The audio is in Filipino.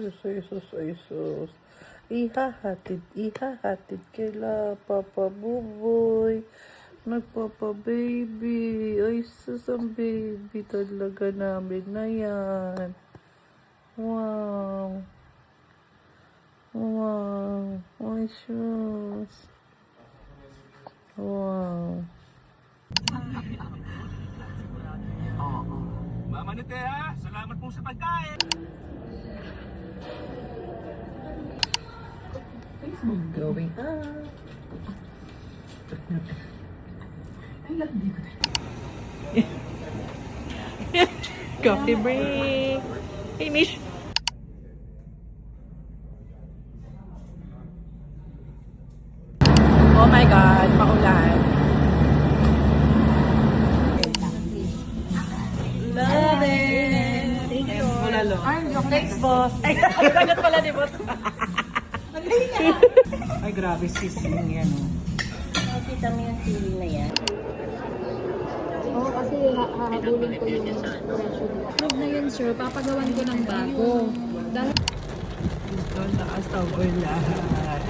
ay sus. Ihahatid kila Papa Buboy. Nagpapa-baby. Ay sus, ang baby talaga namin na yan. Wow. Wow. Ay sus. Wow. Mama Nete ha, salamat po sa pagkain. Going up. Coffee break. Finish. Oh my God, paulan. Love it. Thank you. Thanks, boss. Ay, sagot pala ni boss. Ay, grabe sisling yan. Kita mo yung sili na yan. Oo, kasi hahabulin ko yung presyo. Huwag na yun, sir. Papagawan ko ng bago. Dahil Ito, nakasaw ko lahat.